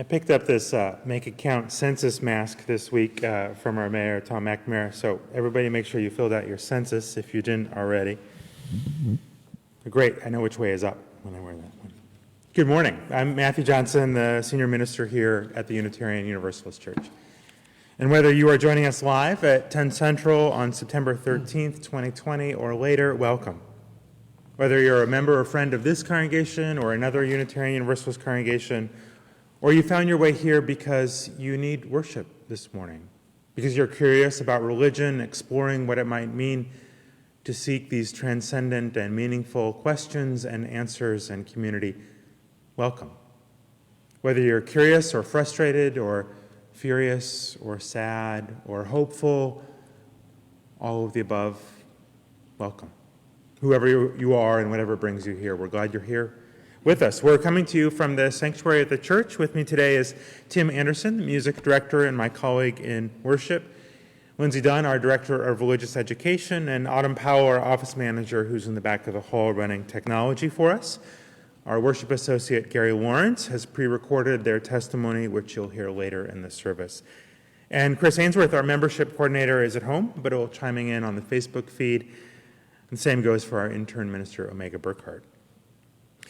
I picked up this Make It Count census mask this week from our mayor, Tom McNamara. So everybody make sure you filled out your census if you didn't already. Great, I know which way is up when I wear that one. Good morning. I'm Matthew Johnson, the senior minister here at the Unitarian Universalist Church. And whether you are joining us live at 10 Central on September 13th, 2020 or later, welcome. Whether you're a member or friend of this congregation or another Unitarian Universalist congregation, or you found your way here because you need worship this morning, because you're curious about religion, exploring what it might mean to seek these transcendent and meaningful questions and answers in community, welcome. Whether you're curious or frustrated or furious or sad or hopeful, all of the above, welcome. Whoever you are and whatever brings you here, we're glad you're here with us. We're coming to you from the sanctuary at the church. With me today is Tim Anderson, the music director and my colleague in worship, Lindsay Dunn, our director of religious education, and Autumn Powell, our office manager, who's in the back of the hall running technology for us. Our worship associate, Gary Lawrence, has pre-recorded their testimony, which you'll hear later in the service. And Chris Ainsworth, our membership coordinator, is at home, but will chiming in on the Facebook feed. And the same goes for our intern minister, Omega Burkhart.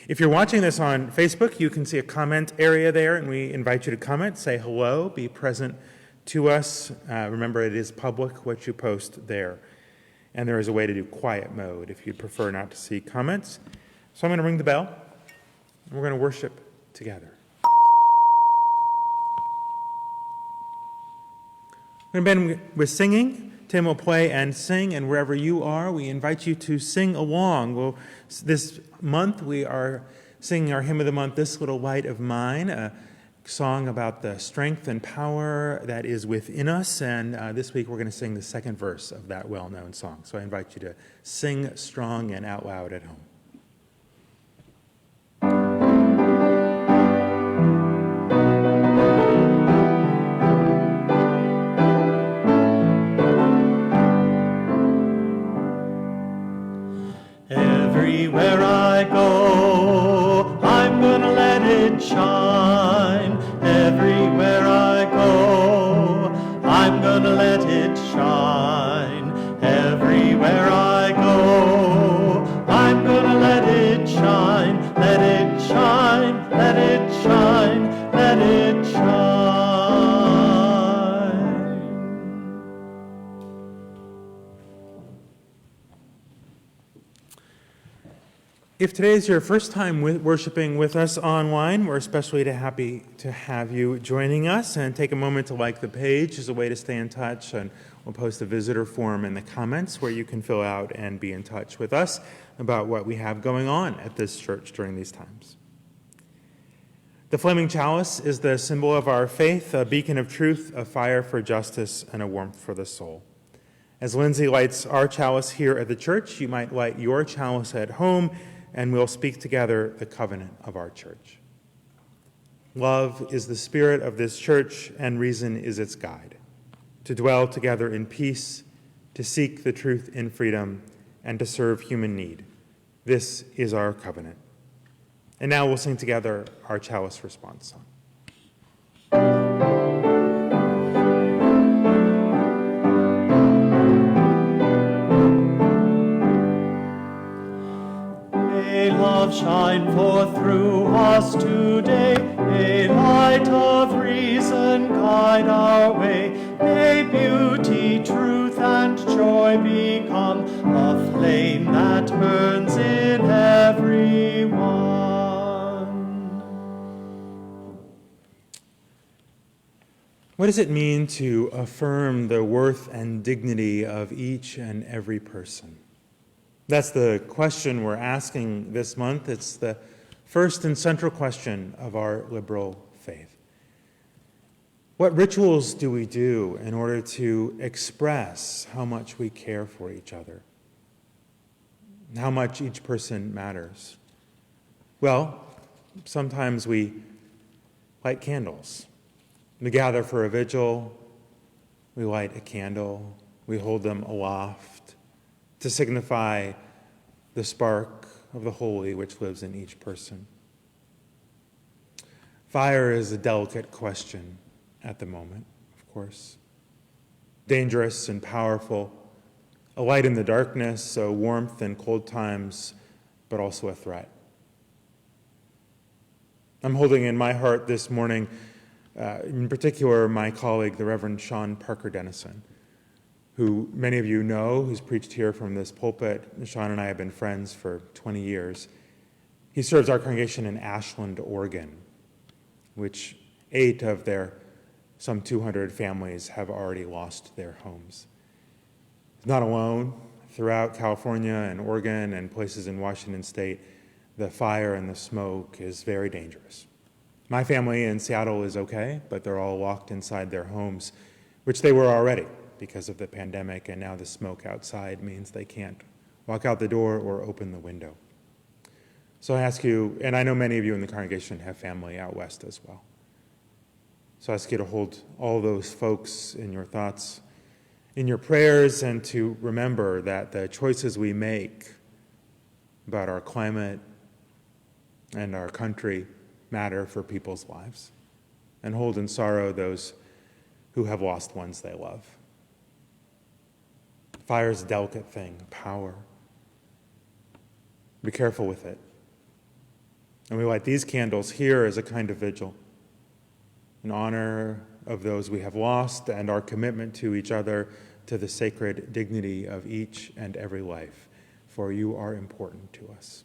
If you're watching this on Facebook, you can see a comment area there, and we invite you to comment, say hello, be present to us. Remember, it is public what you post there. And there is a way to do quiet mode if you'd prefer not to see comments. So I'm going to ring the bell, and we're going to worship together. We're going to begin with singing. Tim will play and sing, and wherever you are, we invite you to sing along. This month we are singing our hymn of the month, This Little Light of Mine, a song about the strength and power that is within us, and this week we're going to sing the second verse of that well-known song. So I invite you to sing strong and out loud at home. Everywhere I go, I'm gonna let it shine. Everywhere I go, I'm gonna let it shine. Everywhere I go, I'm gonna let it shine. Let it shine, let it shine, let it shine. If today is your first time worshiping with us online, we're especially happy to have you joining us, and take a moment to like the page as a way to stay in touch, and we'll post a visitor form in the comments where you can fill out and be in touch with us about what we have going on at this church during these times. The flaming chalice is the symbol of our faith, a beacon of truth, a fire for justice, and a warmth for the soul. As Lindsay lights our chalice here at the church, you might light your chalice at home, and we'll speak together the covenant of our church. Love is the spirit of this church, and reason is its guide. To dwell together in peace, to seek the truth in freedom, and to serve human need. This is our covenant. And now we'll sing together our chalice response song. May love shine forth through us today. May light of reason guide our way. May beauty, truth, and joy become a flame that burns in everyone. What does it mean to affirm the worth and dignity of each and every person? That's the question we're asking this month. It's the first and central question of our liberal faith. What rituals do we do in order to express how much we care for each other? How much each person matters? Well, sometimes we light candles. We gather for a vigil, we light a candle, we hold them aloft to signify the spark of the holy which lives in each person. Fire is a delicate question at the moment, of course. Dangerous and powerful, a light in the darkness, a warmth in cold times, but also a threat. I'm holding in my heart this morning, in particular, my colleague, the Reverend Sean Parker Dennison, who many of you know, who's preached here from this pulpit. Sean and I have been friends for 20 years. He serves our congregation in Ashland, Oregon, which 8 of their some 200 families have already lost their homes. He's not alone. Throughout California and Oregon and places in Washington State, the fire and the smoke is very dangerous. My family in Seattle is okay, but they're all locked inside their homes, which they were already because of the pandemic, and now the smoke outside means they can't walk out the door or open the window. So I ask you, and I know many of you in the congregation have family out west as well. So I ask you to hold all those folks in your thoughts, in your prayers, and to remember that the choices we make about our climate and our country matter for people's lives, and hold in sorrow those who have lost ones they love. Fire is a delicate thing, power. Be careful with it. And we light these candles here as a kind of vigil in honor of those we have lost and our commitment to each other, to the sacred dignity of each and every life, for you are important to us.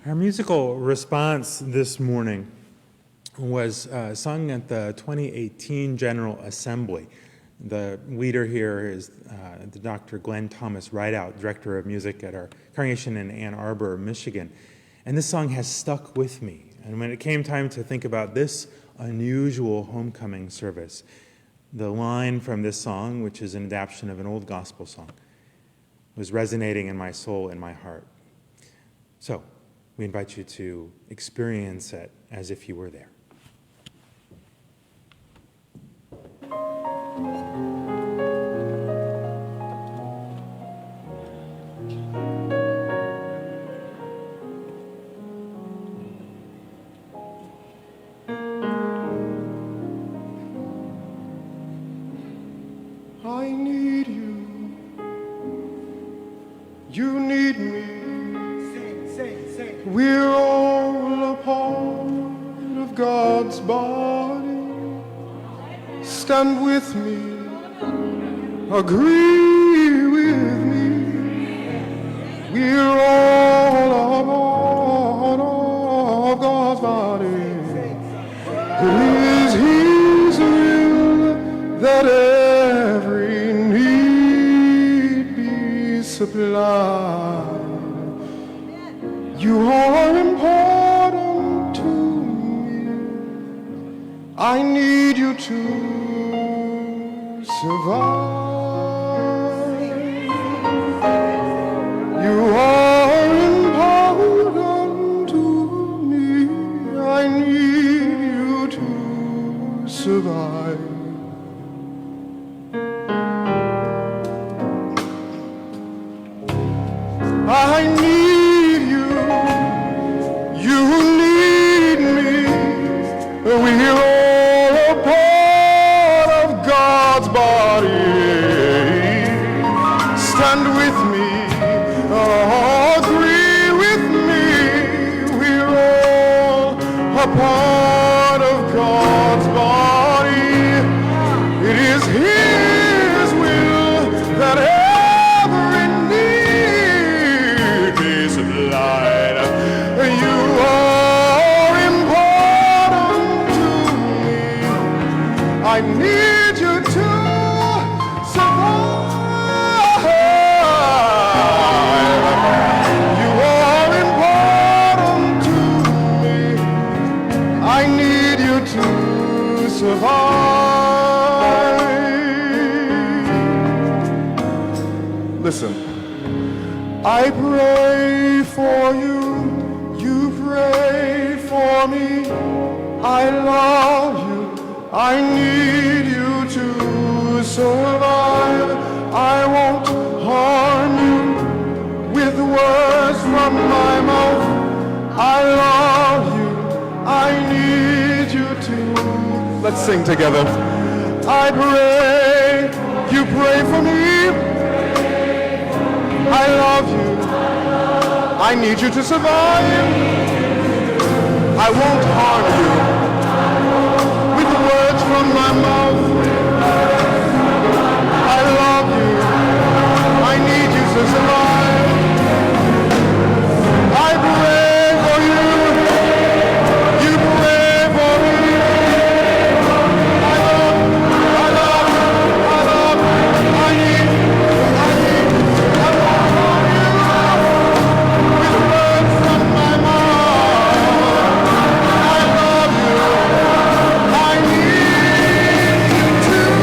Our musical response this morning was sung at the 2018 General Assembly. The leader here is the Dr. Glenn Thomas Rideout, Director of Music at our congregation in Ann Arbor, Michigan. And this song has stuck with me. And when it came time to think about this unusual homecoming service, the line from this song, which is an adaptation of an old gospel song, was resonating in my soul and my heart. So, we invite you to experience it as if you were there. I need you. You need me. We're all a part of God's body. Stand with me, agree with me. We're all a part of God's body. It is His will that every need be supplied. You are important to me. I need you to survive. You are important to me. I need you to survive. I need you. You need me. We're all a part of God's body. Stand with me, agree with me. We're all a part of God's body. It is His will that every need I pray for you, you pray for me. I love you, I need you to survive. I won't harm you with words from my mouth. I love you, I need you to. Let's sing together. I pray, you pray for me. I love you, I need you to survive. I won't harm you with words from my mouth. I love you, I need you to survive. I pray for you, you pray for me. I love, I need, I won't harm you with words from my mouth. I love you, I need you to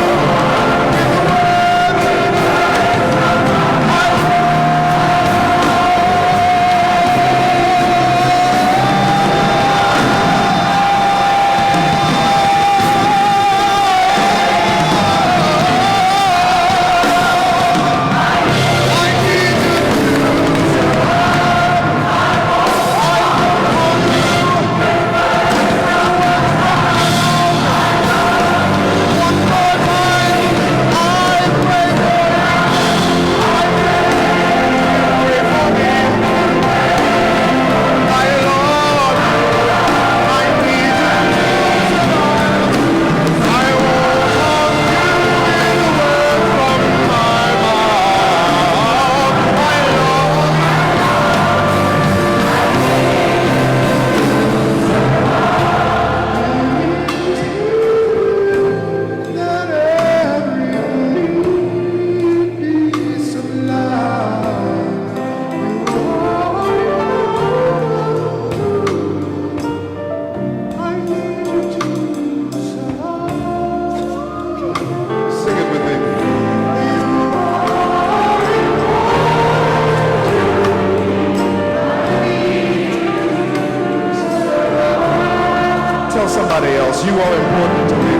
survive. I love you, I need you to survive. I won't harm somebody else, you are important to me.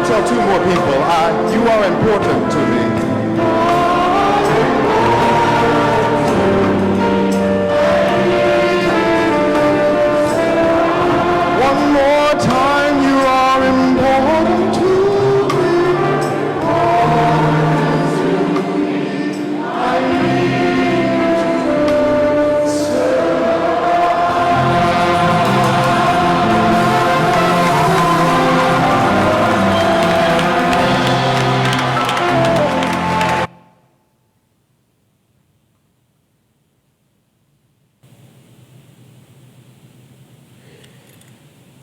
Tell two more people, you are important to me. One more time, you are important to me.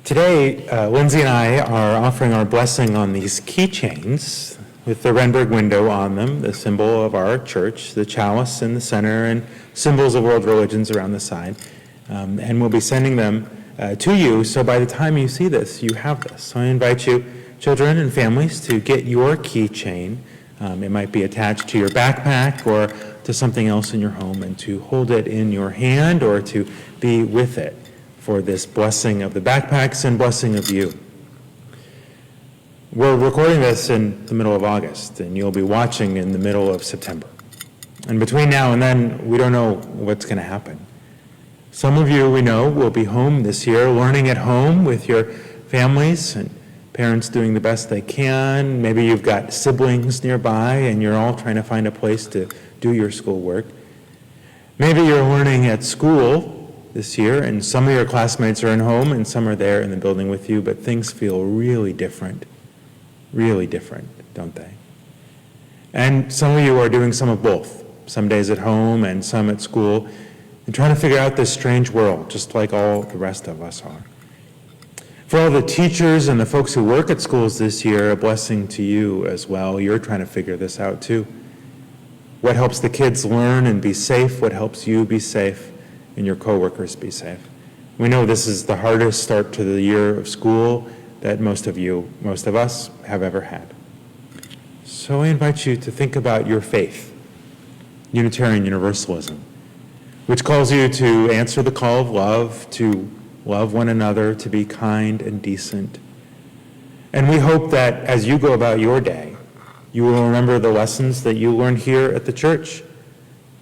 Today, Lindsay and I are offering our blessing on these keychains with the Renberg window on them, the symbol of our church, the chalice in the center, and symbols of world religions around the side. And we'll be sending them to you, so by the time you see this, you have this. So I invite you, children and families, to get your keychain. It might be attached to your backpack or to something else in your home, and to hold it in your hand or to be with it for this blessing of the backpacks and blessing of you. We're recording this in the middle of August, and you'll be watching in the middle of September. And between now and then, we don't know what's going to happen. Some of you, we know, will be home this year, learning at home with your families and parents doing the best they can. Maybe you've got siblings nearby, and you're all trying to find a place to do your schoolwork. Maybe you're learning at school this year, and some of your classmates are in home and some are there in the building with you, but things feel really different, don't they? And some of you are doing some of both, some days at home and some at school, and trying to figure out this strange world, just like all the rest of us are. For all the teachers and the folks who work at schools this year, a blessing to you as well. You're trying to figure this out too. What helps the kids learn and be safe? What helps you be safe and your coworkers be safe? We know this is the hardest start to the year of school that most of us have ever had. So I invite you to think about your faith, Unitarian Universalism, which calls you to answer the call of love, to love one another, to be kind and decent. And we hope that as you go about your day, you will remember the lessons that you learned here at the church,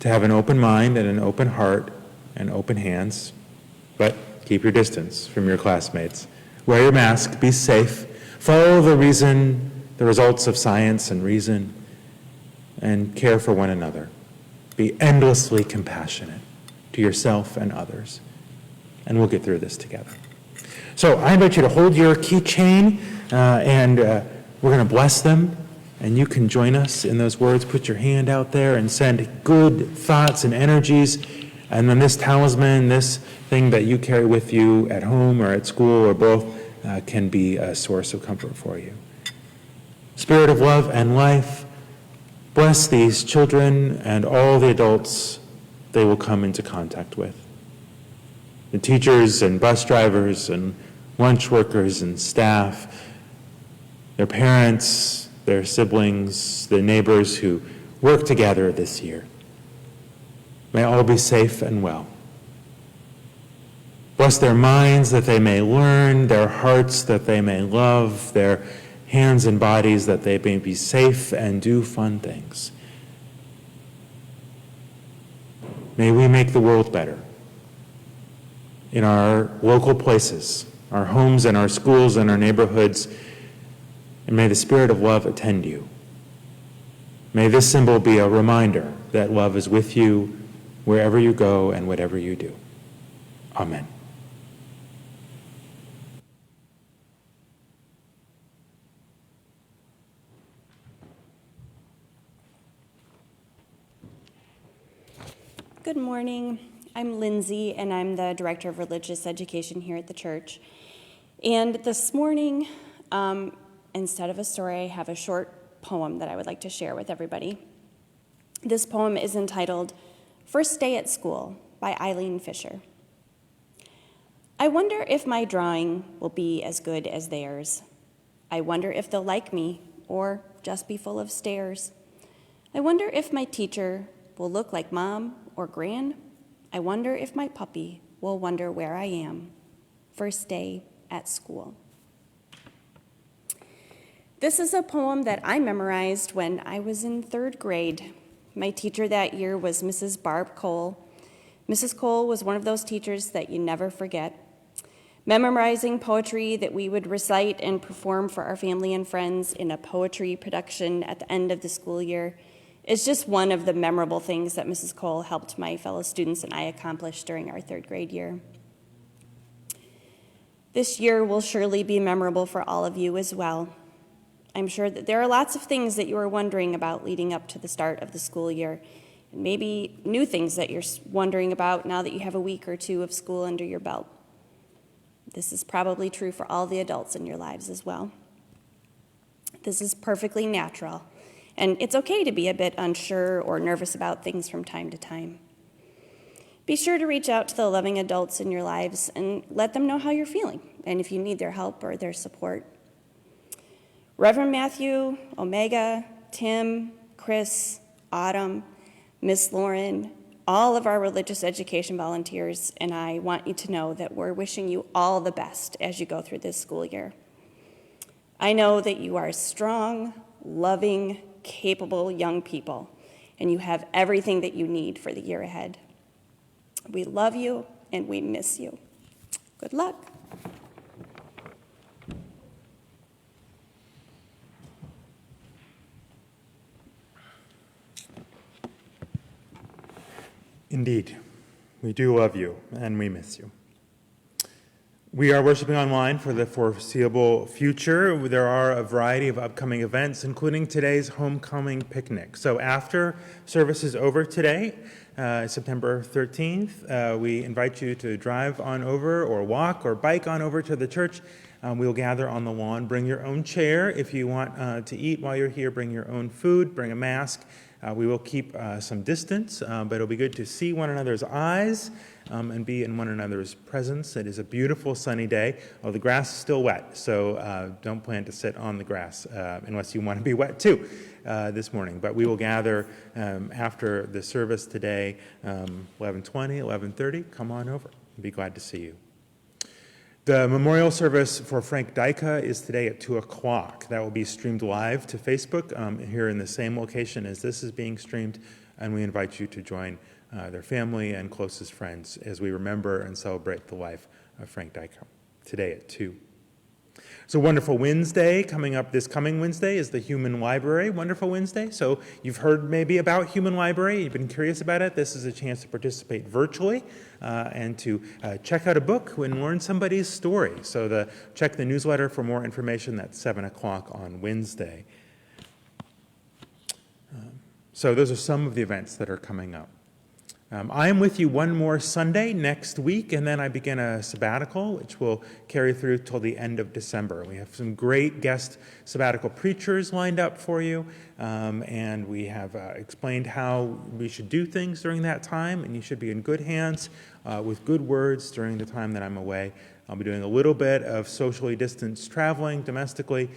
to have an open mind and an open heart and open hands, but keep your distance from your classmates. Wear your mask, be safe, follow the results of science and reason, and care for one another. Be endlessly compassionate to yourself and others, and we'll get through this together. So I invite you to hold your keychain, and we're going to bless them, and you can join us in those words. Put your hand out there and send good thoughts and energies, and then this talisman, this thing that you carry with you at home or at school or both, can be a source of comfort for you. Spirit of love and life, bless these children and all the adults they will come into contact with. The teachers and bus drivers and lunch workers and staff, their parents, their siblings, the neighbors who work together this year. May all be safe and well. Bless their minds that they may learn, their hearts that they may love, their hands and bodies that they may be safe and do fun things. May we make the world better in our local places, our homes and our schools and our neighborhoods, and may the Spirit of love attend you. May this symbol be a reminder that love is with you wherever you go and whatever you do. Amen. Good morning. I'm Lindsay, and I'm the Director of Religious Education here at the church. And this morning, instead of a story, I have a short poem that I would like to share with everybody. This poem is entitled First Day at School by Eileen Fisher. I wonder if my drawing will be as good as theirs. I wonder if they'll like me or just be full of stares. I wonder if my teacher will look like Mom or Gran. I wonder if my puppy will wonder where I am. First day at school. This is a poem that I memorized when I was in 3rd grade. My teacher that year was Mrs. Barb Cole. Mrs. Cole was one of those teachers that you never forget. Memorizing poetry that we would recite and perform for our family and friends in a poetry production at the end of the school year is just one of the memorable things that Mrs. Cole helped my fellow students and I accomplish during our 3rd grade year. This year will surely be memorable for all of you as well. I'm sure that there are lots of things that you are wondering about leading up to the start of the school year, and maybe new things that you're wondering about now that you have a week or two of school under your belt. This is probably true for all the adults in your lives as well. This is perfectly natural. And it's okay to be a bit unsure or nervous about things from time to time. Be sure to reach out to the loving adults in your lives and let them know how you're feeling and if you need their help or their support. Reverend Matthew, Omega, Tim, Chris, Autumn, Miss Lauren, all of our religious education volunteers, and I want you to know that we're wishing you all the best as you go through this school year. I know that you are strong, loving, capable young people, and you have everything that you need for the year ahead. We love you and we miss you. Good luck. Indeed, we do love you and we miss you. We are worshiping online for the foreseeable future. There are a variety of upcoming events, including today's homecoming picnic. So after service is over today, September 13th, we invite you to drive on over or walk or bike on over to the church. We'll gather on the lawn. Bring your own chair. If you want to eat while you're here, bring your own food, bring a mask. We will keep some distance, but it'll be good to see one another's eyes and be in one another's presence. It is a beautiful sunny day. Oh, the grass is still wet, so don't plan to sit on the grass unless you want to be wet too this morning. But we will gather after the service today, 11:20, 11:30. Come on over. I'd be glad to see you. The memorial service for Frank Dyka is today at 2 o'clock. That will be streamed live to Facebook here in the same location as this is being streamed, and we invite you to join their family and closest friends as we remember and celebrate the life of Frank Dyka today at 2. So Wonderful Wednesday, coming up this coming Wednesday, is the Human Library Wonderful Wednesday. So you've heard maybe about Human Library, you've been curious about it. This is a chance to participate virtually and to check out a book and learn somebody's story. So check the newsletter for more information. That's 7 o'clock on Wednesday. So those are some of the events that are coming up. I am with you one more Sunday next week, and then I begin a sabbatical, which will carry through till the end of December. We have some great guest sabbatical preachers lined up for you, and we have explained how we should do things during that time, and you should be in good hands with good words during the time that I'm away. I'll be doing a little bit of socially distanced traveling domestically,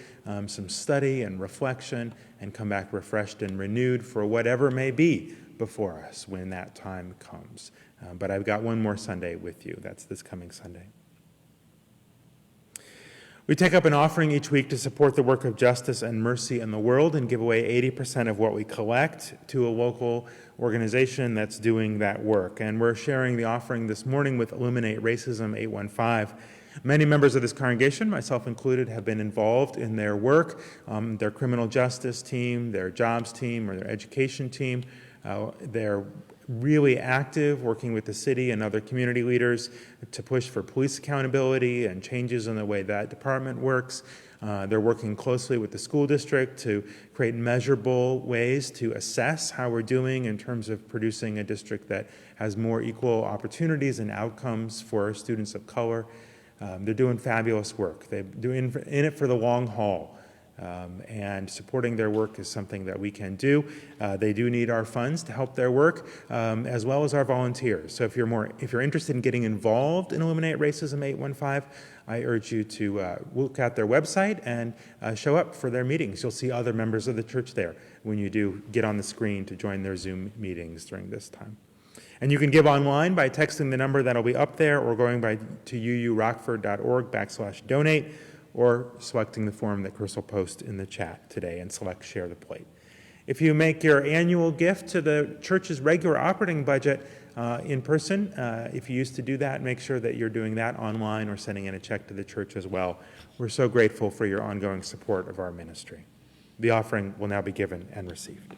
some study and reflection, and come back refreshed and renewed for whatever may be before us when that time comes. But I've got one more Sunday with you. That's this coming Sunday. We take up an offering each week to support the work of justice and mercy in the world and give away 80% of what we collect to a local organization that's doing that work. And we're sharing the offering this morning with Eliminate Racism 815. Many members of this congregation, myself included, have been involved in their work, their criminal justice team, their jobs team, or their education team. They're really active, working with the city and other community leaders to push for police accountability and changes in the way that department works. They're working closely with the school district to create measurable ways to assess how we're doing in terms of producing a district that has more equal opportunities and outcomes for students of color. They're doing fabulous work. They're doing in it for the long haul. And supporting their work is something that we can do. They do need our funds to help their work, as well as our volunteers. So if you're interested in getting involved in Eliminate Racism 815, I urge you to look at their website and show up for their meetings. You'll see other members of the church there when you do get on the screen to join their Zoom meetings during this time. And you can give online by texting the number that'll be up there or going to uurockford.org/donate. Or selecting the form that Chris will post in the chat today and select Share the Plate. If you make your annual gift to the church's regular operating budget in person, if you used to do that, make sure that you're doing that online or sending in a check to the church as well. We're so grateful for your ongoing support of our ministry. The offering will now be given and received.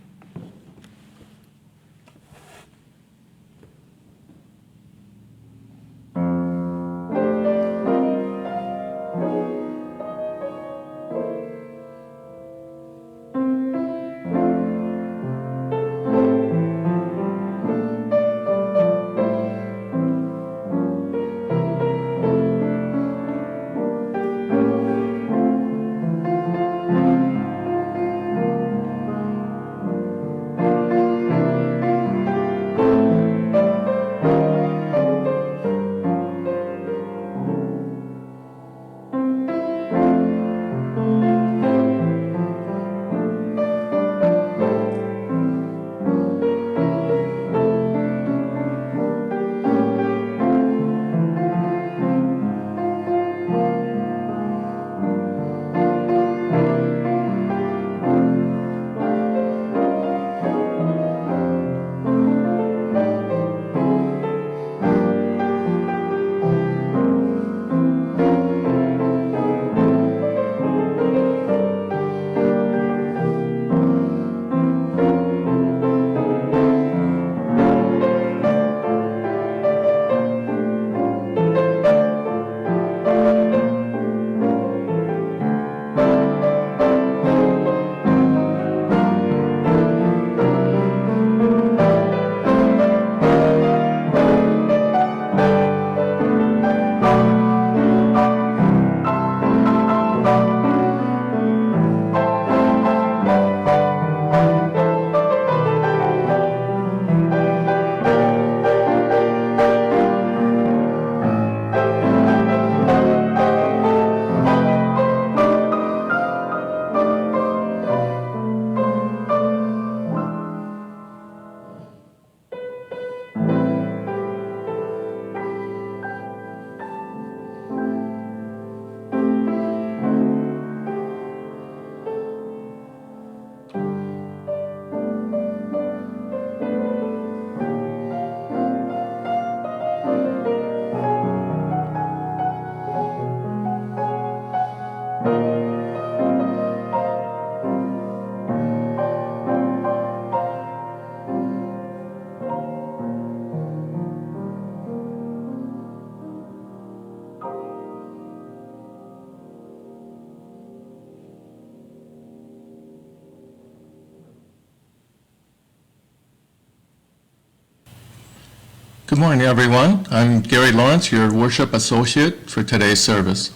Good morning, everyone. I'm Gary Lawrence, your worship associate for today's service.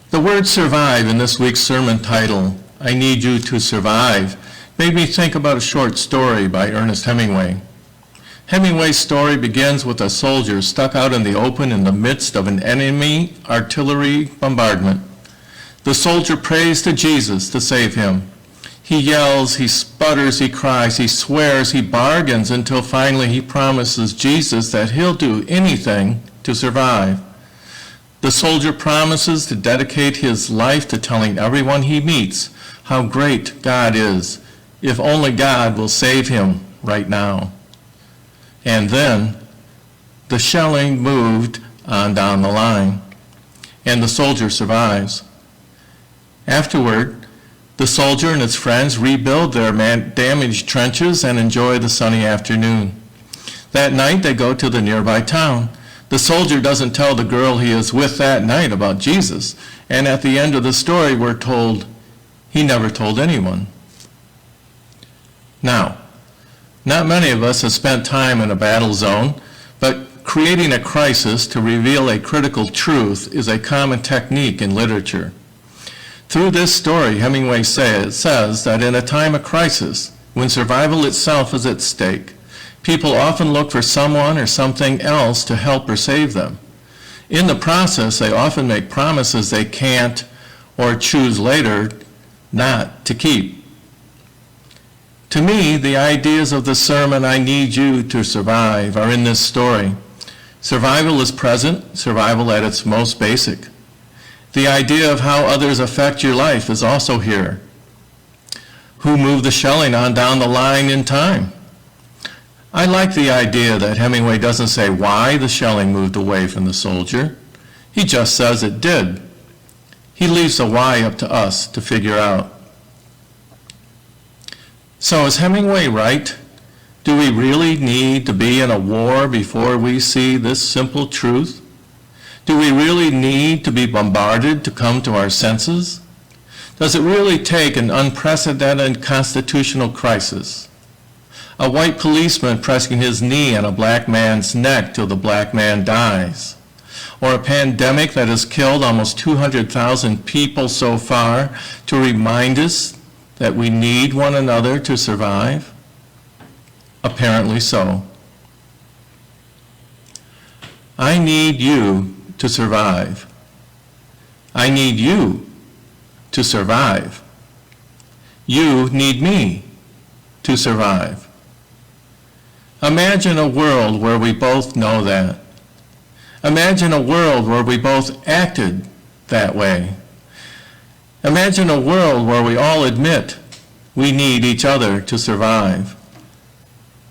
The word survive in this week's sermon title, I Need You to Survive, made me think about a short story by Ernest Hemingway. Hemingway's story begins with a soldier stuck out in the open in the midst of an enemy artillery bombardment. The soldier prays to Jesus to save him. He yells, he sputters, he cries, he swears, he bargains until finally he promises Jesus that he'll do anything to survive. The soldier promises to dedicate his life to telling everyone he meets how great God is, if only God will save him right now. And then the shelling moved on down the line, and the soldier survives. Afterward, the soldier and his friends rebuild their damaged trenches and enjoy the sunny afternoon. That night, they go to the nearby town. The soldier doesn't tell the girl he is with that night about Jesus, and at the end of the story, we're told he never told anyone. Now, not many of us have spent time in a battle zone, but creating a crisis to reveal a critical truth is a common technique in literature. Through this story, Hemingway says that in a time of crisis, when survival itself is at stake, people often look for someone or something else to help or save them. In the process, they often make promises they can't or choose later not to keep. To me, the ideas of the sermon, I Need You to Survive, are in this story. Survival is present, survival at its most basic. The idea of how others affect your life is also here. Who moved the shelling on down the line in time? I like the idea that Hemingway doesn't say why the shelling moved away from the soldier. He just says it did. He leaves the why up to us to figure out. So is Hemingway right? Do we really need to be in a war before we see this simple truth? Do we really need to be bombarded to come to our senses? Does it really take an unprecedented constitutional crisis? A white policeman pressing his knee on a black man's neck till the black man dies? Or a pandemic that has killed almost 200,000 people so far to remind us that we need one another to survive? Apparently so. I need you to survive. I need you to survive. You need me to survive. Imagine a world where we both know that. Imagine a world where we both acted that way. Imagine a world where we all admit we need each other to survive.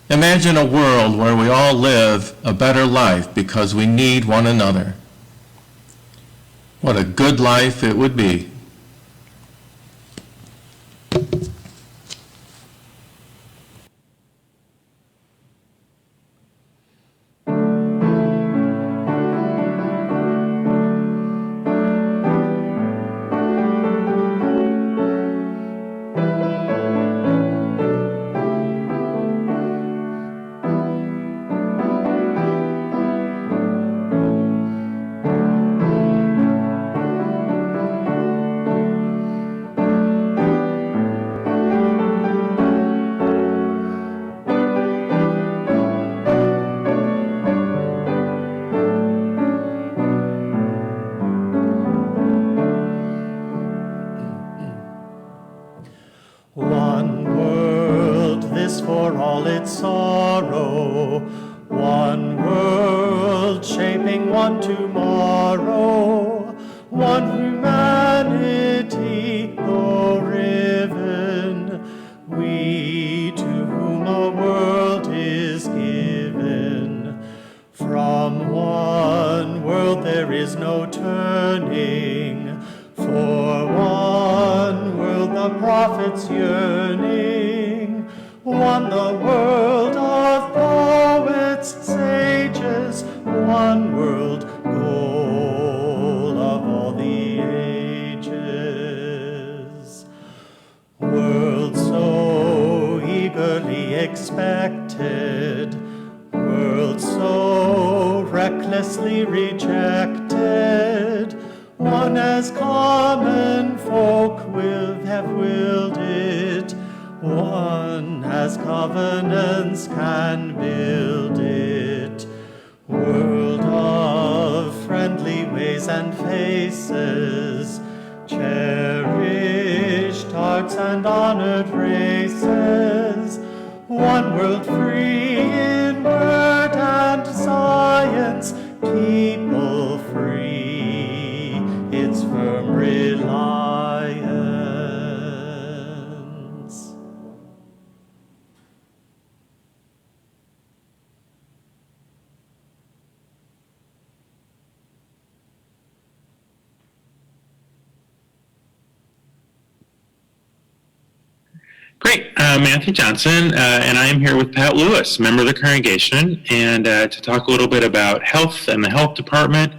Imagine a world where we all live a better life because we need one another. What a good life it would be. One world, this for all its sorrow. One world, shaping one tomorrow. One humanity, though riven. We to whom a world is given. From one world there is no turning. For prophets yearning, won the world of poets, sages, one world goal of all the ages. World so eagerly expected, world so recklessly rejected, one as common folk have willed it, one as covenants can build it. World of friendly ways and faces, cherished hearts and honored races, one world free in word and science, people free, its firm reliance. Great. Matthew Johnson, and I am here with Pat Lewis, member of the congregation, and to talk a little bit about health and the health department.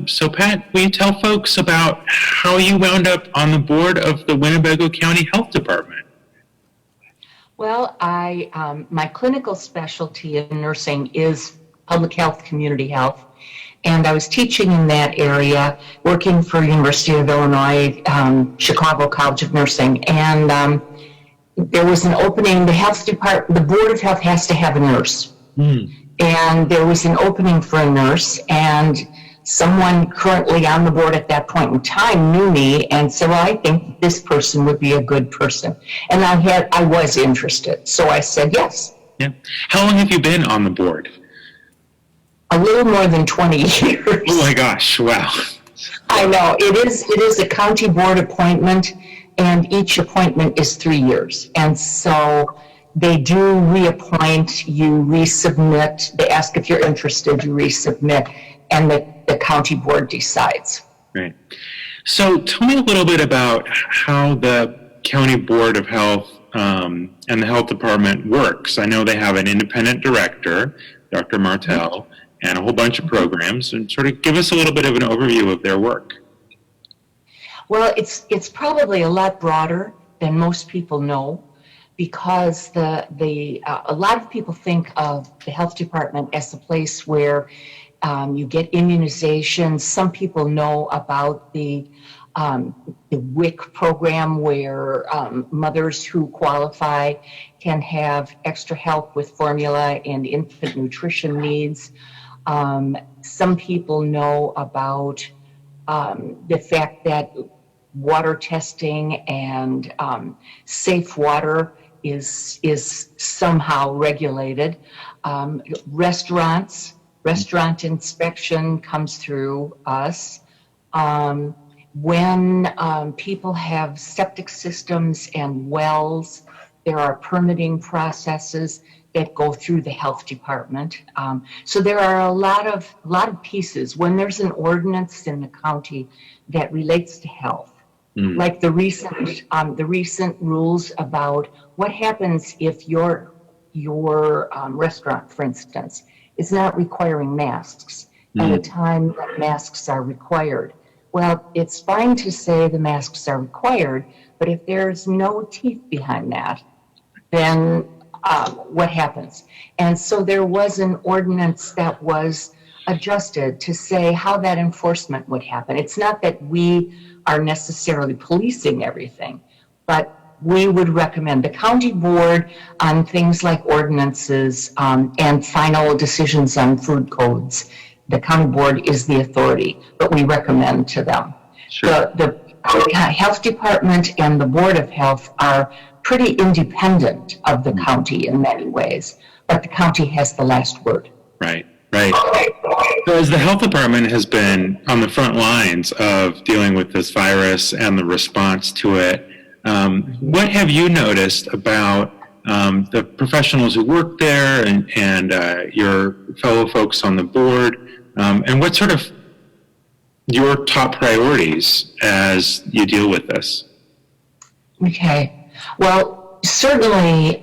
So Pat, will you tell folks about how you wound up on the board of the Winnebago County Health Department? Well, my clinical specialty in nursing is public health, community health, and I was teaching in that area, working for University of Illinois, Chicago College of Nursing, and there was an opening. The health department, the Board of Health has to have a nurse, and there was an opening for a nurse, and someone currently on the board at that point in time knew me and said, well, I think this person would be a good person. And I was interested. So I said yes. Yeah. How long have you been on the board? A little more than 20 years. Oh my gosh, wow. I know. It is a county board appointment, and each appointment is 3 years. And so they do reappoint, you resubmit, they ask if you're interested, you resubmit, and the county board decides. Right. So tell me a little bit about how the County Board of Health and the Health Department works. I know they have an independent director, Dr. Martell, and a whole bunch of programs, and sort of give us a little bit of an overview of their work. Well, it's probably a lot broader than most people know, because a lot of people think of the health department as a place where you get immunizations. Some people know about the WIC program, where mothers who qualify can have extra help with formula and infant nutrition needs. Some people know about the fact that water testing and safe water is somehow regulated. Restaurant inspection comes through us. When people have septic systems and wells, there are permitting processes that go through the health department. So there are a lot of pieces. When there's an ordinance in the county that relates to health, like the recent rules about what happens if your restaurant, for instance, is not requiring masks at a time that masks are required. Well, it's fine to say the masks are required, but if there's no teeth behind that, then what happens? And so there was an ordinance that was adjusted to say how that enforcement would happen. It's not that we are necessarily policing everything, but we would recommend the county board on things like ordinances and final decisions on food codes. The county board is the authority, but we recommend to them. Sure. The health department and the Board of Health are pretty independent of the county in many ways, but the county has the last word. Right. So as the health department has been on the front lines of dealing with this virus and the response to it, what have you noticed about the professionals who work there and your fellow folks on the board, and what sort of your top priorities as you deal with this? Okay. Well, certainly,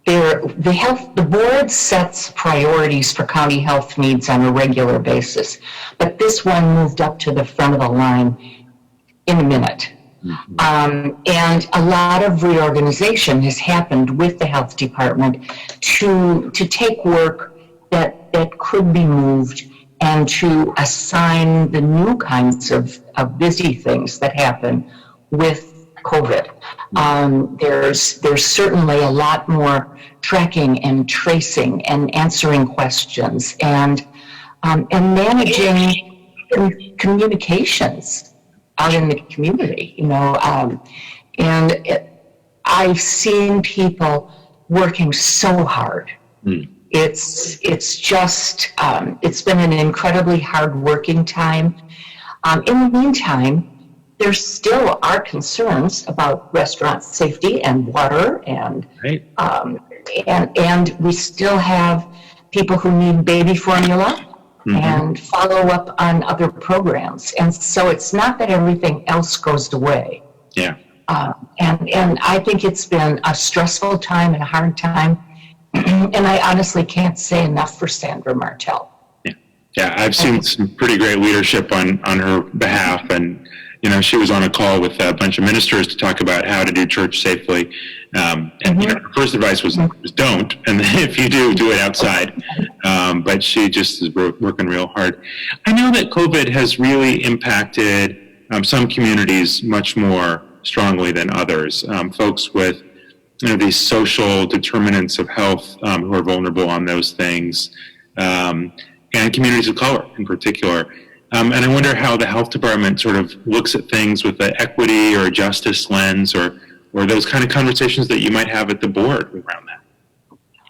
the board sets priorities for county health needs on a regular basis, but this one moved up to the front of the line in a minute. And a lot of reorganization has happened with the health department to take work that could be moved and to assign the new kinds of busy things that happen with COVID. There's certainly a lot more tracking and tracing and answering questions and managing communications out in the community, I've seen people working so hard. It's just, it's been an incredibly hard working time. In the meantime, there still are concerns about restaurant safety and water and we still have people who need baby formula and follow up on other programs. And so it's not that everything else goes away. Yeah. And I think it's been a stressful time and a hard time. And I honestly can't say enough for Sandra Martell. Yeah, I've seen some pretty great leadership on her behalf. And, she was on a call with a bunch of ministers to talk about how to do church safely. And her first advice was don't. And then if you do it outside. But she just is working real hard. I know that COVID has really impacted some communities much more strongly than others. Folks with these social determinants of health who are vulnerable on those things, and communities of color in particular. And I wonder how the health department sort of looks at things with an equity or a justice lens or those kind of conversations that you might have at the board around that.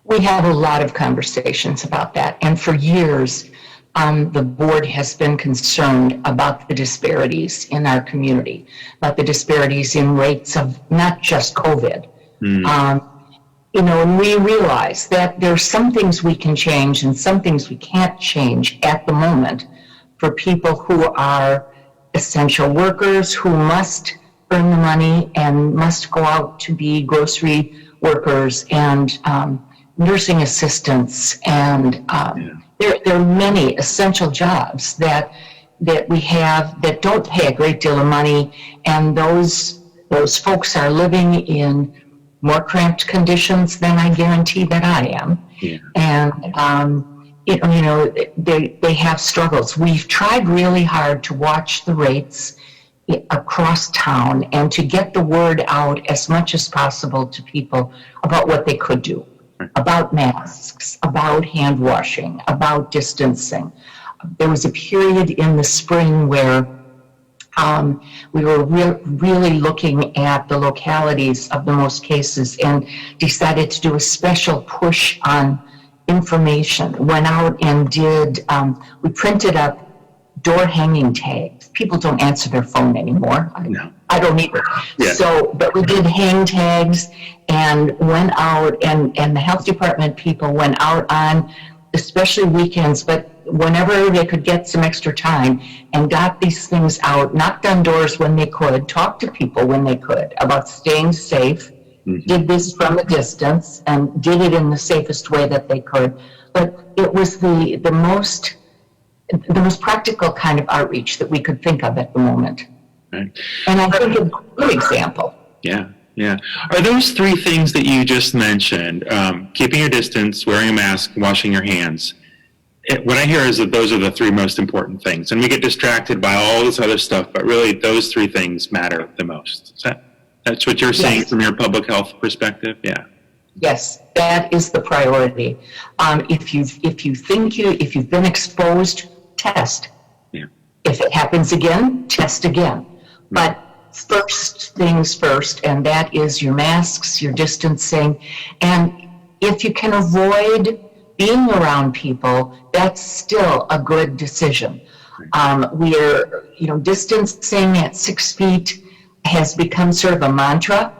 We have a lot of conversations about that. And for years, the board has been concerned about the disparities in our community, about the disparities in rates of not just COVID. And we realize that there's some things we can change and some things we can't change at the moment for people who are essential workers who must earn the money and must go out to be grocery workers and nursing assistants. And there are many essential jobs that we have that don't pay a great deal of money. And those folks are living in more cramped conditions than I guarantee that I am. Yeah. And, they have struggles. We've tried really hard to watch the rates across town and to get the word out as much as possible to people about what they could do, about masks, about hand washing, about distancing. There was a period in the spring where we were really looking at the localities of the most cases and decided to do a special push on information. Went out and we printed up door hanging tags. People don't answer their phone anymore. I don't either. Yeah. But we did hang tags and went out and the health department people went out on, especially weekends, but whenever they could get some extra time and got these things out, knocked on doors when they could, talked to people when they could about staying safe, did this from a distance and did it in the safest way that they could. But it was the most practical kind of outreach that we could think of at the moment. Right. And I think a good example. Yeah. Are those three things that you just mentioned, keeping your distance, wearing a mask, washing your hands, what I hear is that those are the three most important things. And we get distracted by all this other stuff, but really those three things matter the most. That's what you're saying from your public health perspective? Yeah. Yes, that is the priority. If you've been exposed, test. Yeah. If it happens again, test again. But first things first, and that is your masks, your distancing, and if you can avoid being around people, that's still a good decision. We're, distancing at 6 feet has become sort of a mantra,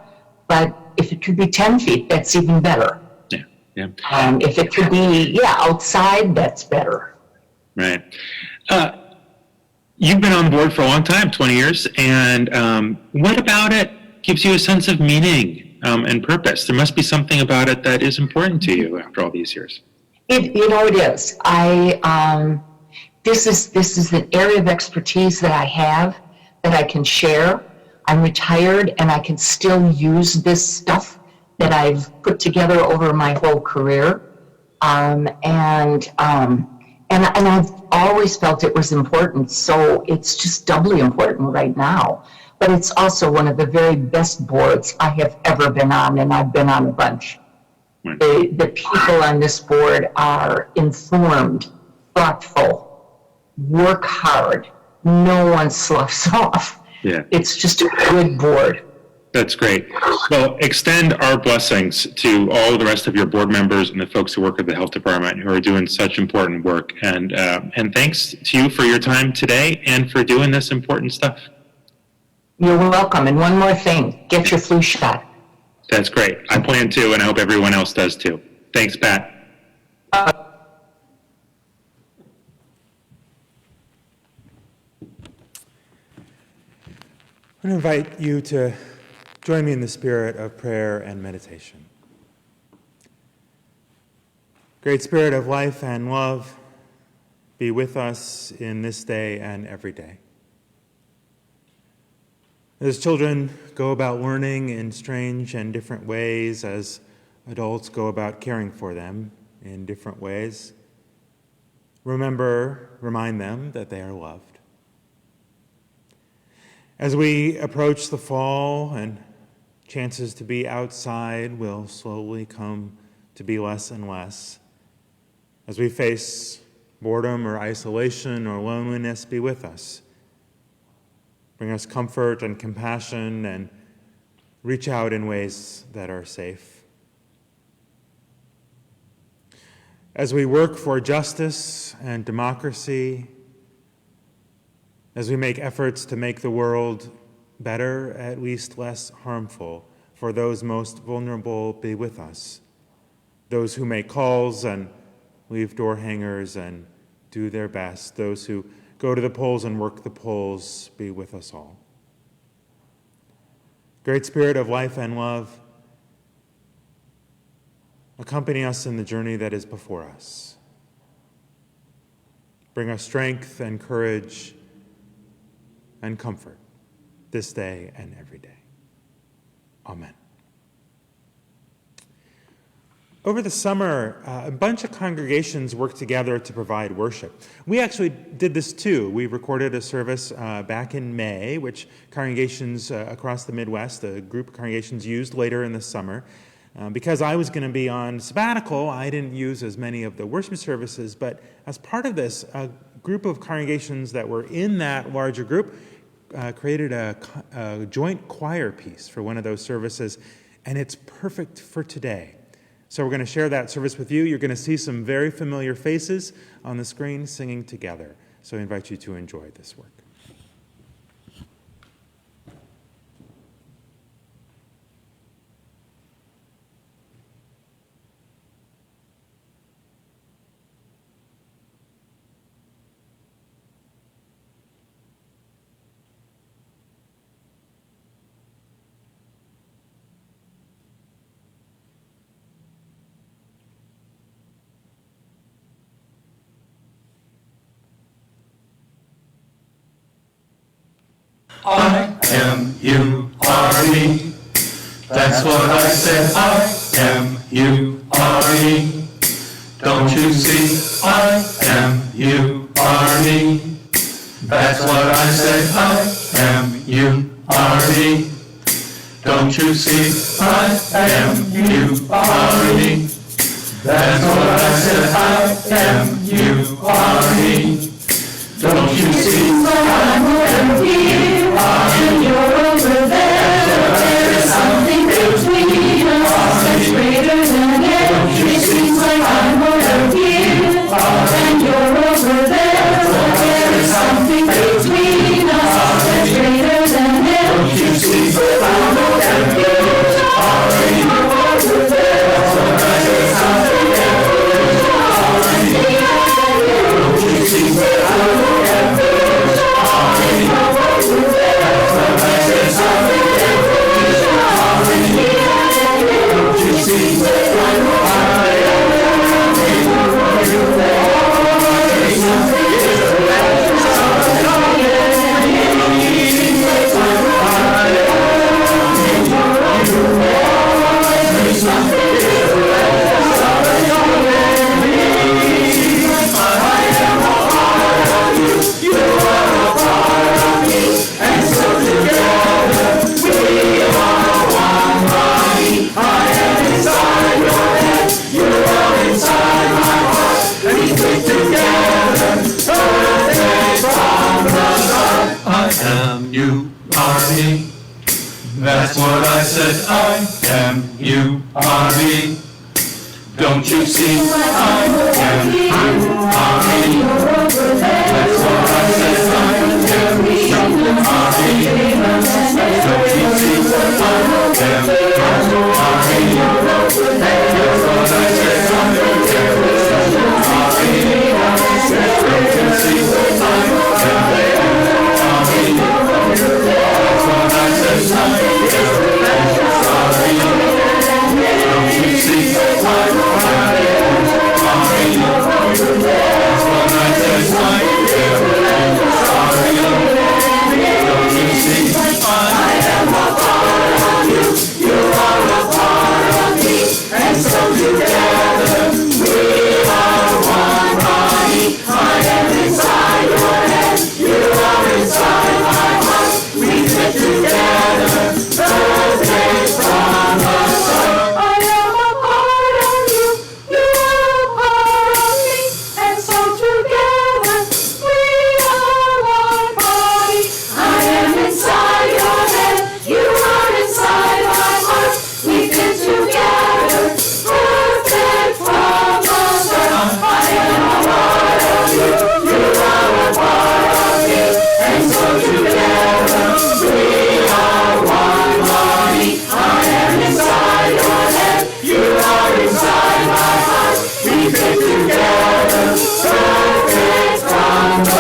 but if it could be 10 feet, that's even better. Yeah. If it could be, outside, that's better. Right. You've been on board for a long time, 20 years, and what about it gives you a sense of meaning and purpose. There must be something about it that is important to you after all these years. It is. This is an area of expertise that I have that I can share. I'm retired and I can still use this stuff that I've put together over my whole career. And I've always felt it was important. So it's just doubly important right now. But it's also one of the very best boards I have ever been on, and I've been on a bunch. The people on this board are informed, thoughtful, work hard. No one sloughs off. Yeah. It's just a good board. That's great. Well, extend our blessings to all the rest of your board members and the folks who work at the health department who are doing such important work. And thanks to you for your time today and for doing this important stuff. You're welcome. And one more thing, get your flu shot. That's great. I plan to, and I hope everyone else does too. Thanks, Pat. I'm going to invite you to join me in the spirit of prayer and meditation. Great Spirit of life and love, be with us in this day and every day. As children go about learning in strange and different ways, as adults go about caring for them in different ways, remind them that they are loved. As we approach the fall and chances to be outside will slowly come to be less and less, as we face boredom or isolation or loneliness, be with us. Bring us comfort and compassion and reach out in ways that are safe. As we work for justice and democracy, as we make efforts to make the world better, at least less harmful, for those most vulnerable, be with us. Those who make calls and leave door hangers and do their best, those who go to the polls and work the polls, be with us all. Great Spirit of life and love, accompany us in the journey that is before us. Bring us strength and courage and comfort this day and every day. Amen. Over the summer, a bunch of congregations worked together to provide worship. We actually did this too. We recorded a service back in May, which congregations across the Midwest, a group of congregations used later in the summer. Because I was going to be on sabbatical, I didn't use as many of the worship services, but as part of this, a group of congregations that were in that larger group created a joint choir piece for one of those services, and it's perfect for today. So we're going to share that service with you. You're going to see some very familiar faces on the screen singing together. So I invite you to enjoy this work. I am you are me. That's what I said. I am you are me. Don't you see? I am you are me. That's what I said. I am you are me. Don't you see? I am you are me. That's what I said. I am you are me. Don't you see? I'm over here and you're over there. There is something between us that's greater than it. It seems like I'm over here and you're over there. There is something between us that's greater than it. Don't you see? I'm over here and you're over there. There is something between us and you. Don't you see? I'm over here and you're over there. I-M-U-R-E. That's what I said, I-M-U-R-E. Don't you see, I-M-U-R-E. That's what I said, I-M-U-R-E. Don't you see, I-M-U-R-E. That's what I said, I-M-U-R-E. Don't you see, I-M-U-R-E. That's what I said, I-M-U-R-E. Don't you see, I-M-U-R-E. That's what I said, I-M-U-R-E. Don't you see, I am a part of you, you are a part of me, and so together we are one body. I am inside your head, you are inside my heart. We fit together, perfect from the start. I am a part of you, you are a part of me, and so together we are one body. I am inside your head, you are inside my heart. We fit together, perfect from the start. I am a part of you, you are a part of me, and so together we are one body. I am inside your head, you are inside my heart. We fit together, perfect from the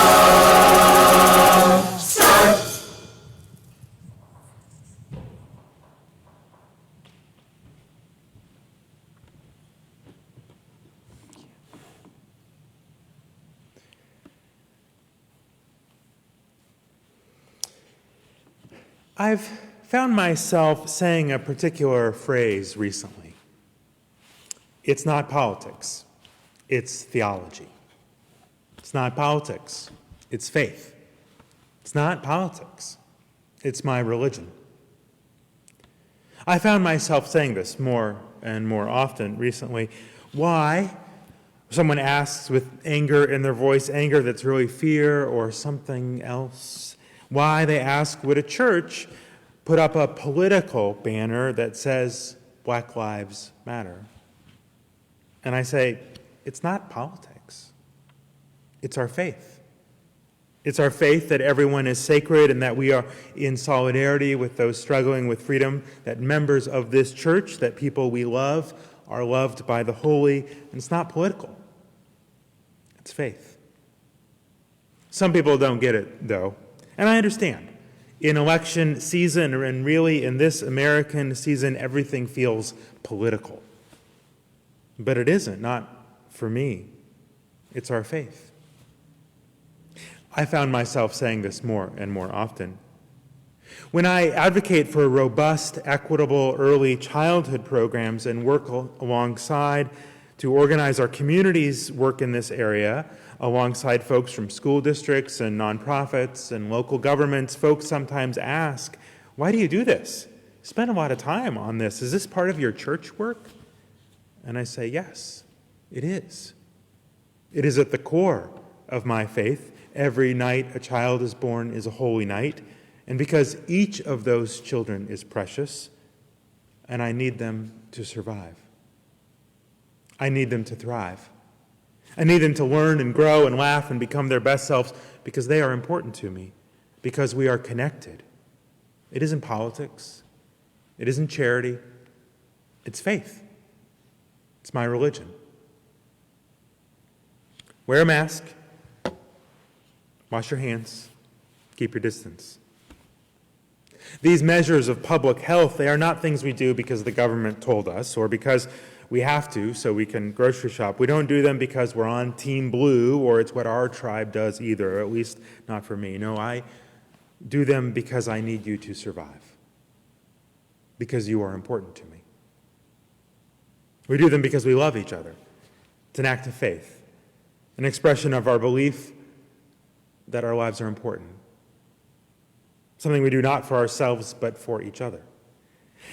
start. I've found myself saying a particular phrase recently. It's not politics, it's theology. It's not politics, it's faith. It's not politics, it's my religion. I found myself saying this more and more often recently. Why? Someone asks with anger in their voice, anger that's really fear or something else. Why, they ask, would a church put up a political banner that says Black Lives Matter? And I say, it's not politics. It's our faith. It's our faith that everyone is sacred and that we are in solidarity with those struggling with freedom, that members of this church, that people we love, are loved by the holy. And it's not political. It's faith. Some people don't get it, though. And I understand. In election season, and really in this American season, everything feels political. But it isn't, not for me. It's our faith. I found myself saying this more and more often. When I advocate for robust, equitable early childhood programs and work alongside to organize our community's work in this area, alongside folks from school districts and nonprofits and local governments, folks sometimes ask, why do you do this? Spend a lot of time on this. Is this part of your church work? And I say, yes, it is. It is at the core of my faith. Every night a child is born is a holy night. And because each of those children is precious, and I need them to survive. I need them to thrive. I need them to learn and grow and laugh and become their best selves because they are important to me, because we are connected. It isn't politics. It isn't charity. It's faith. It's my religion. Wear a mask. Wash your hands. Keep your distance. These measures of public health, they are not things we do because the government told us or because we have to so we can grocery shop. We don't do them because we're on Team Blue or it's what our tribe does either, or at least not for me. No, I do them because I need you to survive, because you are important to me. We do them because we love each other. It's an act of faith, an expression of our belief that our lives are important, something we do not for ourselves but for each other.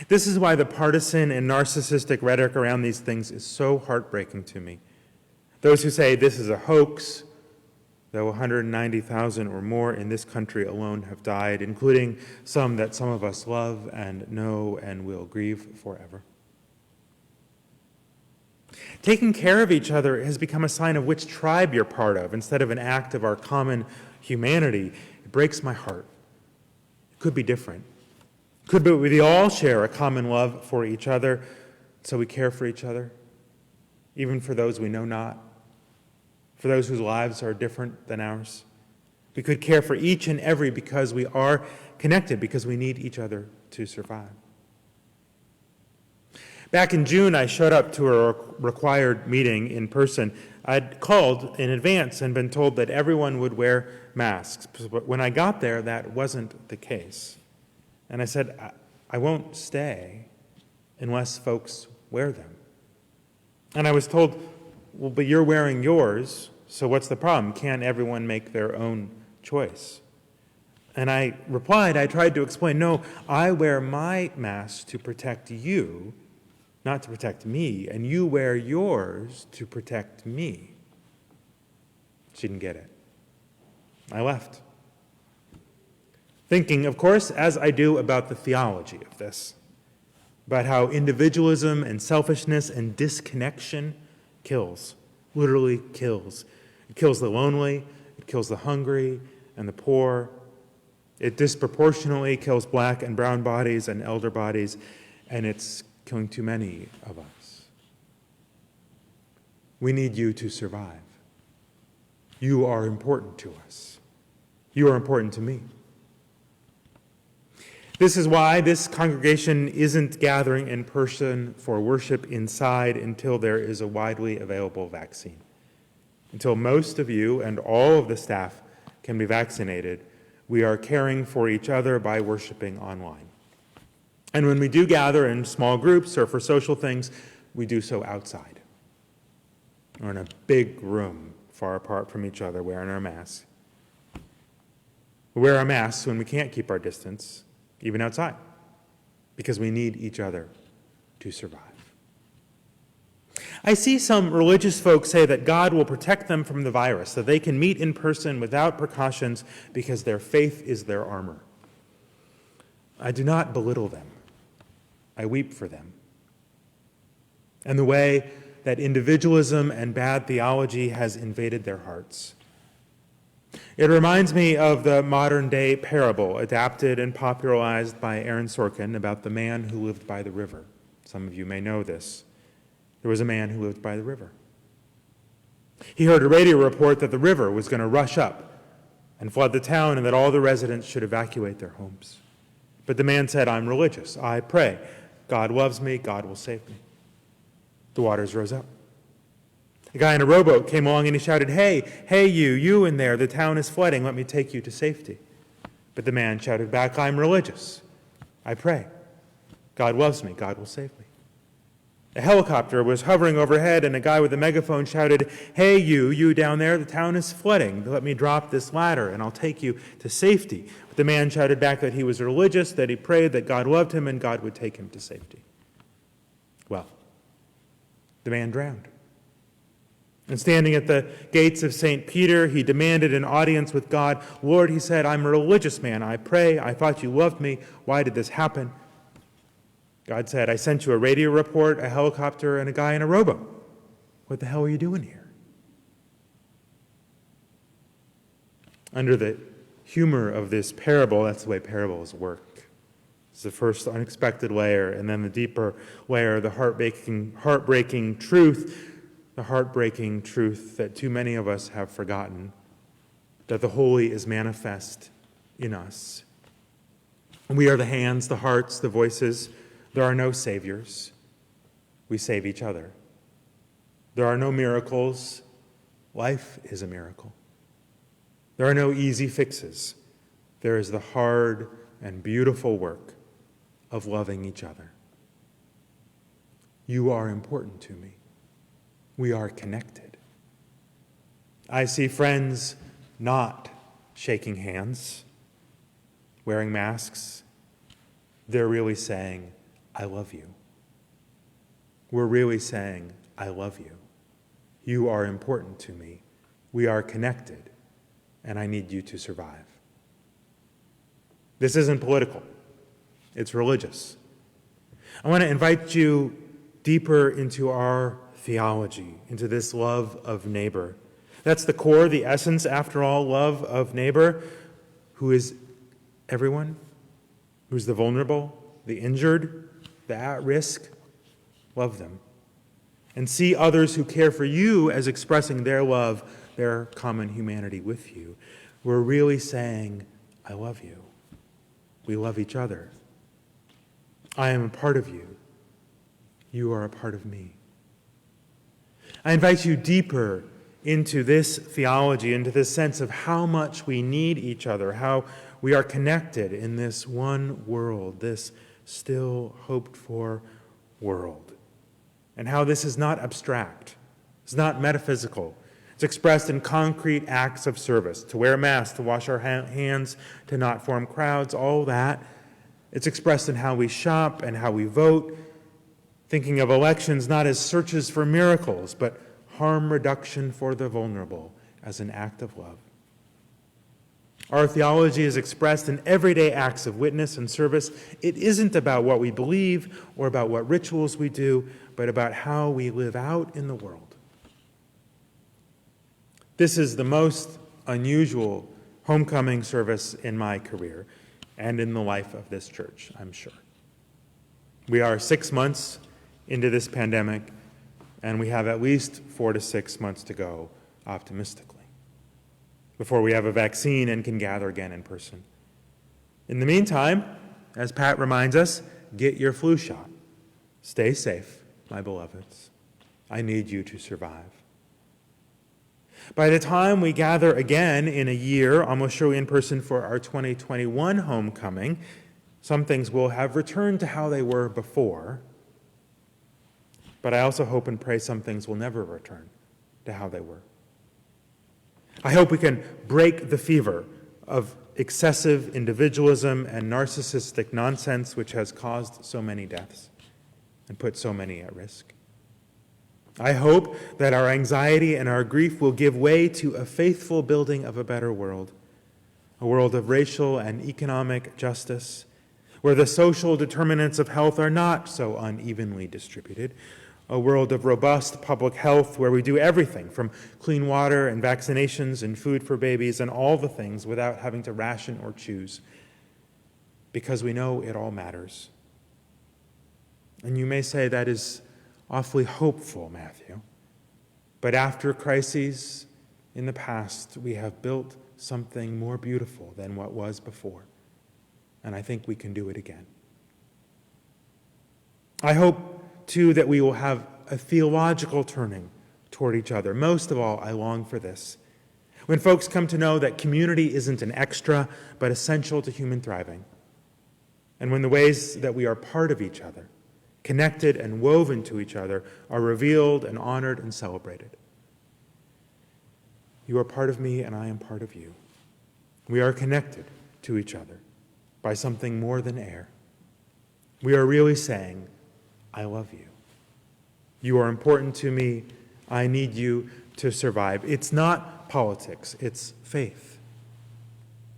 This is why the partisan and narcissistic rhetoric around these things is so heartbreaking to me. Those who say this is a hoax, though 190,000 or more in this country alone have died, including some that some of us love and know and will grieve forever. Taking care of each other has become a sign of which tribe you're part of instead of an act of our common humanity. It breaks my heart. It could be different. Could be we all share a common love for each other, so we care for each other, even for those we know not, for those whose lives are different than ours. We could care for each and every because we are connected, because we need each other to survive. Back in June, I showed up to a required meeting in person. I'd called in advance and been told that everyone would wear masks. But when I got there, that wasn't the case. And I said, I won't stay unless folks wear them. And I was told, well, but you're wearing yours, so what's the problem? Can't everyone make their own choice? And I replied, I tried to explain, no, I wear my mask to protect you, not to protect me, and you wear yours to protect me. She didn't get it. I left. Thinking, of course, as I do about the theology of this, about how individualism and selfishness and disconnection kills, literally kills. It kills the lonely, it kills the hungry and the poor. It disproportionately kills black and brown bodies and elder bodies, and it's killing too many of us. We need you to survive. You are important to us. You are important to me. This is why this congregation isn't gathering in person for worship inside until there is a widely available vaccine. Until most of you and all of the staff can be vaccinated, we are caring for each other by worshiping online. And when we do gather in small groups or for social things, we do so outside or in a big room far apart from each other wearing our masks. We wear our masks when we can't keep our distance, even outside, because we need each other to survive. I see some religious folks say that God will protect them from the virus, that they can meet in person without precautions because their faith is their armor. I do not belittle them. I weep for them. And the way that individualism and bad theology has invaded their hearts. It reminds me of the modern-day parable adapted and popularized by Aaron Sorkin about the man who lived by the river. Some of you may know this. There was a man who lived by the river. He heard a radio report that the river was going to rush up and flood the town and that all the residents should evacuate their homes. But the man said, I'm religious. I pray. God loves me. God will save me. The waters rose up. A guy in a rowboat came along and he shouted, hey, you in there, the town is flooding, let me take you to safety. But the man shouted back, I'm religious. I pray. God loves me. God will save me. A helicopter was hovering overhead and a guy with a megaphone shouted, hey, you down there, the town is flooding. Let me drop this ladder and I'll take you to safety. But the man shouted back that he was religious, that he prayed, that God loved him and God would take him to safety. Well, the man drowned. And standing at the gates of St. Peter, he demanded an audience with God. Lord, he said, I'm a religious man. I pray. I thought you loved me. Why did this happen? God said, I sent you a radio report, a helicopter, and a guy in a rowboat. What the hell are you doing here? Under the humor of this parable, that's the way parables work. It's the first unexpected layer, and then the deeper layer, the heartbreaking truth, the heartbreaking truth that too many of us have forgotten, that the holy is manifest in us. We are the hands, the hearts, the voices. There are no saviors. We save each other. There are no miracles. Life is a miracle. There are no easy fixes. There is the hard and beautiful work of loving each other. You are important to me. We are connected. I see friends not shaking hands, wearing masks. They're really saying, I love you. We're really saying, I love you. You are important to me. We are connected. and I need you to survive. This isn't political. It's religious. I want to invite you deeper into our theology, into this love of neighbor. That's the core, the essence, after all, love of neighbor, who is everyone, who's the vulnerable, the injured, the at risk. Love them. And see others who care for you as expressing their love, their common humanity with you. We're really saying, I love you. We love each other. I am a part of you. You are a part of me. I invite you deeper into this theology, into this sense of how much we need each other, how we are connected in this one world, this still hoped-for world, and how this is not abstract, it's not metaphysical. It's expressed in concrete acts of service, to wear masks, to wash our hands, to not form crowds, all that. It's expressed in how we shop and how we vote, thinking of elections not as searches for miracles, but harm reduction for the vulnerable as an act of love. Our theology is expressed in everyday acts of witness and service. It isn't about what we believe or about what rituals we do, but about how we live out in the world. This is the most unusual homecoming service in my career and in the life of this church, I'm sure. We are 6 months into this pandemic, and we have at least 4 to 6 months to go, optimistically, before we have a vaccine and can gather again in person. In the meantime, as Pat reminds us, get your flu shot. Stay safe, my beloveds. I need you to survive. By the time we gather again in a year, almost surely in person for our 2021 homecoming, some things will have returned to how they were before. But I also hope and pray some things will never return to how they were. I hope we can break the fever of excessive individualism and narcissistic nonsense which has caused so many deaths and put so many at risk. I hope that our anxiety and our grief will give way to a faithful building of a better world, a world of racial and economic justice, where the social determinants of health are not so unevenly distributed, a world of robust public health where we do everything from clean water and vaccinations and food for babies and all the things without having to ration or choose, because we know it all matters. And you may say that is awfully hopeful, Matthew. But after crises in the past, we have built something more beautiful than what was before. And I think we can do it again. I hope, too, that we will have a theological turning toward each other. Most of all, I long for this. When folks come to know that community isn't an extra, but essential to human thriving. And when the ways that we are part of each other, connected and woven to each other, are revealed and honored and celebrated. You are part of me and I am part of you. We are connected to each other by something more than air. We are really saying, I love you. You are important to me. I need you to survive. It's not politics, it's faith.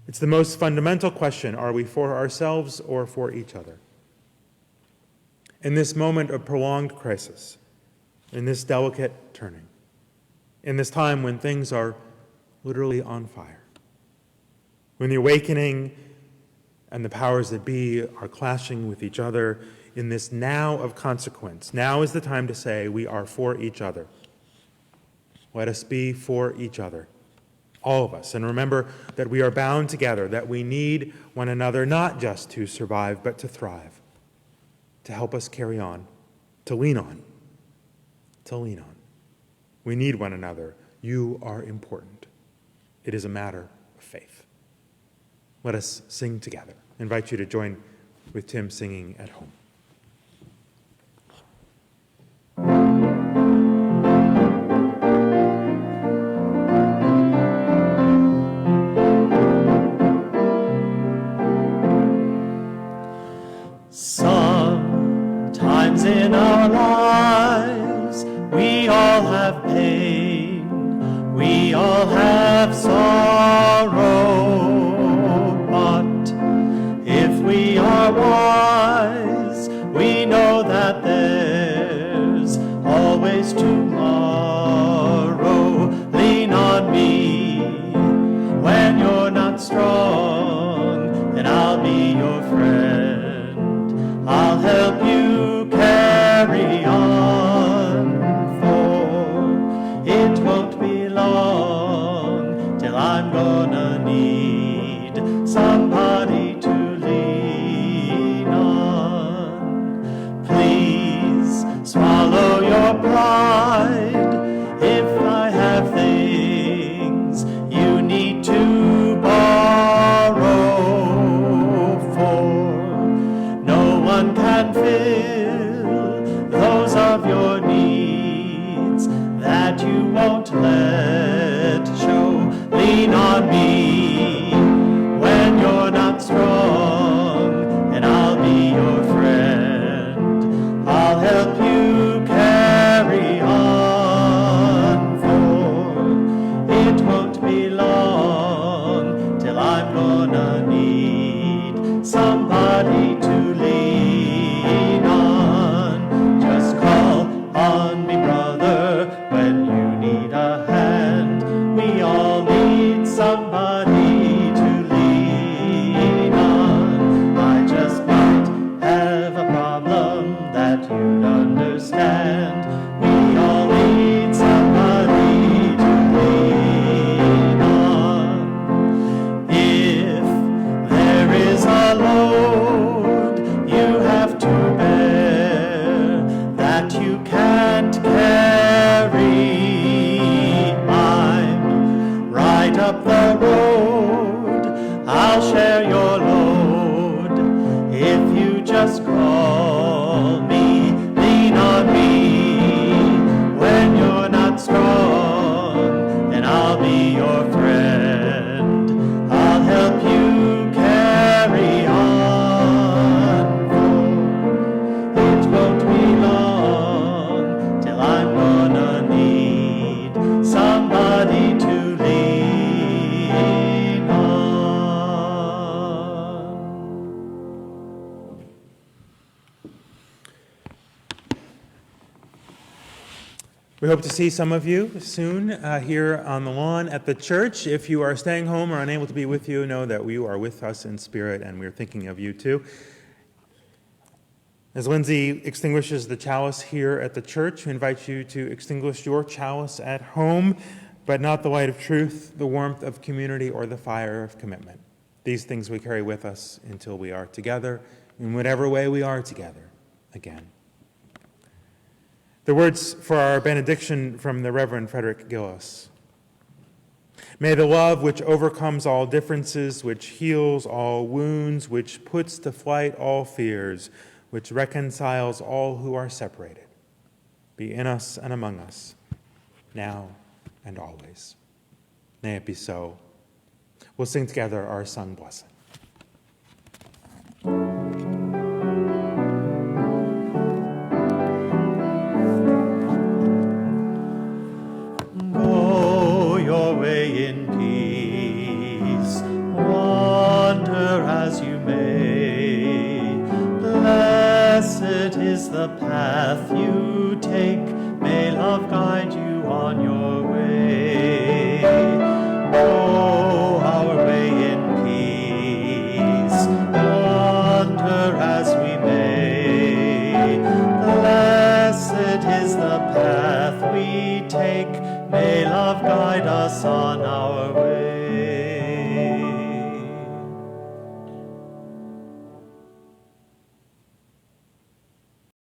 It's the most fundamental question, are we for ourselves or for each other? In this moment of prolonged crisis, in this delicate turning, in this time when things are literally on fire, when the awakening and the powers that be are clashing with each other, in this now of consequence, now is the time to say we are for each other. Let us be for each other, all of us. And remember that we are bound together, that we need one another not just to survive, but to thrive, to help us carry on, to lean on, to lean on. We need one another. You are important. It is a matter of faith. Let us sing together. I invite you to join with Tim singing at home. Sometimes in our lives, we all have pain, we all have sorrow. wise. We know that there's always tomorrow. Lean on me when you're not strong, and I'll be your friend. I'll help you carry on, for it won't be long till I'm gonna need somebody to lean on. Please swallow your pride if I have things you need to borrow, for no one can fill those of your needs that you won't let show. Lean on me when you're not strong, and I'll be your friend. I'll help you carry on, for it won't be long till I'm gonna need somebody to lean on. Just call on me, brother, when you need a hand. We all need somebody to lean on. I just might have a problem that you'd understand. We all need somebody to lean on. If there is a load you have to bear that you can't carry, I'm right up the road. I'll share your load if you just call me. Lean on me when you're not strong, and I'll be your friend. I'll help you carry on, for it won't be long till I'm gonna need somebody to lean on. We hope to see some of you soon here on the lawn at the church. If you are staying home or unable to be with you, know that you are with us in spirit, and we're thinking of you too. As Lindsay extinguishes the chalice here at the church, we invite you to extinguish your chalice at home, but not the light of truth, the warmth of community, or the fire of commitment. These things we carry with us until we are together, in whatever way we are together again. The words for our benediction from the Reverend Frederick Gillis. May the love which overcomes all differences, which heals all wounds, which puts to flight all fears, which reconciles all who are separated, be in us and among us, now and always. May it be so. We'll sing together our sung blessing. Go your way in peace, wander as you may. Blessed is the path you take, may love guide you on your way. Go our way in peace, wander as we may. Blessed is the path we take, may love guide us on our way.